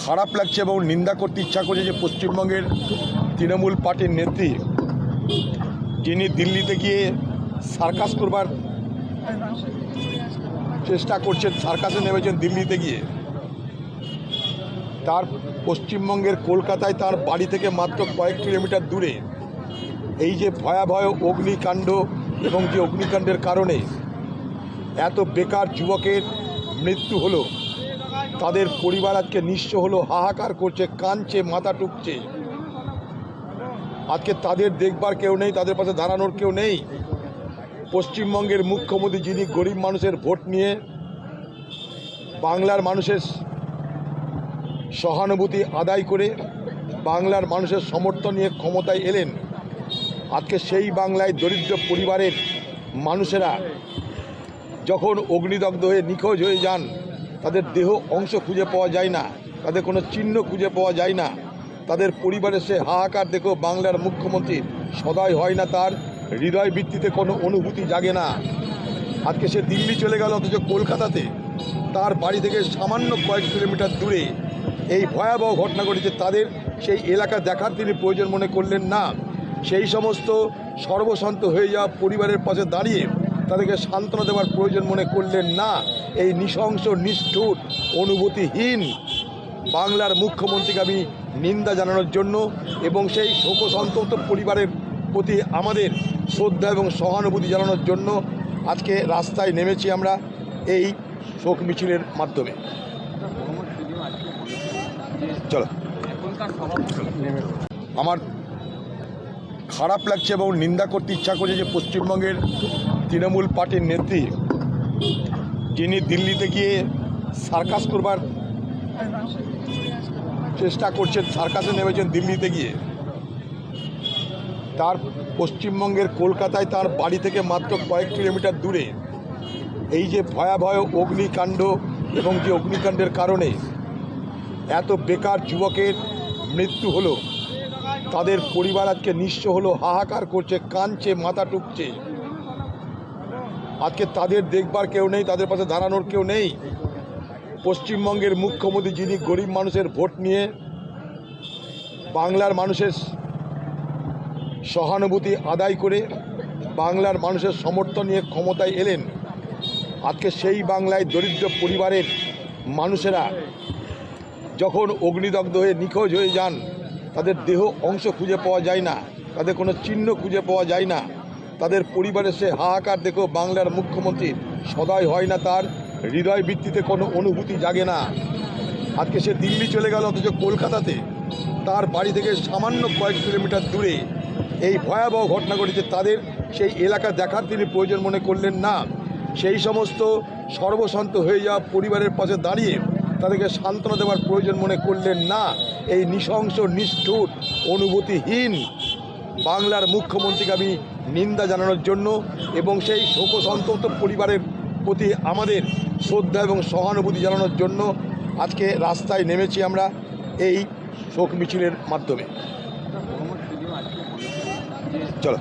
খারাপ লাগছে এবং নিন্দা করতে ইচ্ছা করছে যে পশ্চিমবঙ্গের তৃণমূল পার্টির নেত্রী যিনি দিল্লিতে গিয়ে সার্কাস করবার চেষ্টা করছেন, সার্কাসে নেমেছেন দিল্লিতে গিয়ে, তার পশ্চিমবঙ্গের কলকাতায় তার বাড়ি থেকে মাত্র কয়েক কিলোমিটার দূরে এই যে ভয়াবহ অগ্নিকাণ্ড এবং যে অগ্নিকাণ্ডের কারণে এত বেকার যুবকের মৃত্যু হলো, তাদের পরিবার আজকে নিঃস্ব হলো, হাহাকার করছে, কাঁদছে, মাথা টুকছে। আজকে তাদের দেখবার কেউ নেই, তাদের পাশে দাঁড়ানোর কেউ নেই। পশ্চিমবঙ্গের মুখ্যমন্ত্রী যিনি গরিব মানুষের ভোট নিয়ে বাংলার মানুষের সহানুভূতি আদায় করে বাংলার মানুষের সমর্থন নিয়ে ক্ষমতায় এলেন, আজকে সেই বাংলায় দরিদ্র পরিবারের মানুষেরা যখন অগ্নিদগ্ধ হয়ে নিখোঁজ হয়ে যান, তাদের দেহ অংশ খুঁজে পাওয়া যায় না, তাদের কোনো চিহ্ন খুঁজে পাওয়া যায় না, তাদের পরিবারের সে হাহাকার দেখেও বাংলার মুখ্যমন্ত্রী সদয় হয় না, তার হৃদয় ভিত্তিতে কোনো অনুভূতি জাগে না। আজকে সে দিল্লি চলে গেল, অথচ কলকাতাতে তার বাড়ি থেকে সামান্য কয়েক কিলোমিটার দূরে এই ভয়াবহ ঘটনা ঘটেছে। তাদের সেই এলাকা দেখার তিনি প্রয়োজন মনে করলেন না। সেই সমস্ত সর্বশান্ত হয়ে যাওয়া পরিবারের পাশে দাঁড়িয়ে তাদেরকে সান্ত্বনা দেওয়ার প্রয়োজন মনে করলেন না। এই নৃশংস, নিষ্ঠুর, অনুভূতিহীন বাংলার মুখ্যমন্ত্রীকে আমি নিন্দা জানানোর জন্য এবং সেই শোকসন্তপ্ত পরিবারের প্রতি আমাদের শ্রদ্ধা এবং সহানুভূতি জানানোর জন্য আজকে রাস্তায় নেমেছি আমরা এই শোক মিছিলের মাধ্যমে। চলো, আমার খারাপ লাগছে এবং নিন্দা করতে ইচ্ছা করছে যে পশ্চিমবঙ্গের তৃণমূল পার্টির নেত্রী যিনি দিল্লিতে গিয়ে সার্কাস করবার চেষ্টা করছেন, সার্কাসে নেমেছেন দিল্লিতে গিয়ে, তার পশ্চিমবঙ্গের কলকাতায় তার বাড়ি থেকে মাত্র কয়েক কিলোমিটার দূরে এই যে ভয়াবহ অগ্নিকাণ্ড এবং যে অগ্নিকাণ্ডের কারণে এত বেকার যুবকের মৃত্যু হলো, তাদের পরিবার আজকে নিঃস্ব হলো, হাহাকার করছে, কাঁদছে, মাথা টুকছে। আজকে তাদের দেখবার কেউ নেই, তাদের পাশে দাঁড়ানোর কেউ নেই। পশ্চিমবঙ্গের মুখ্যমন্ত্রী যিনি গরিব মানুষের ভোট নিয়ে বাংলার মানুষের সহানুভূতি আদায় করে বাংলার মানুষের সমর্থন নিয়ে ক্ষমতায় এলেন, আজকে সেই বাংলায় দরিদ্র পরিবারের মানুষেরা যখন অগ্নিদগ্ধ হয়ে নিখোঁজ হয়ে যান, তাদের দেহ অংশ খুঁজে পাওয়া যায় না, তাদের কোনো চিহ্ন খুঁজে পাওয়া যায় না, তাদের পরিবারের সে হাহাকার দেখেও বাংলার মুখ্যমন্ত্রী সদয় হয় না, তার হৃদয় ভিত্তিতে কোনো অনুভূতি জাগে না। আজকে সে দিল্লি চলে গেল, অথচ কলকাতাতে তার বাড়ি থেকে সামান্য কয়েক কিলোমিটার দূরে এই ভয়াবহ ঘটনা ঘটেছে। তাদের সেই এলাকা দেখার তিনি প্রয়োজন মনে করলেন না। সেই সমস্ত সর্বশান্ত হয়ে যাওয়া পরিবারের পাশে দাঁড়িয়ে তাদেরকে সান্ত্বনা দেওয়ার প্রয়োজন মনে করলেন না। এই নৃশংস, নিষ্ঠুর, অনুভূতিহীন বাংলার মুখ্যমন্ত্রীকে আমি নিন্দা জানানোর জন্য এবং সেই শোকসন্তপ্ত পরিবারের প্রতি আমাদের শ্রদ্ধা এবং সহানুভূতি জানানোর জন্য আজকে রাস্তায় নেমেছি আমরা এই শোক মিছিলের মাধ্যমে। চলো।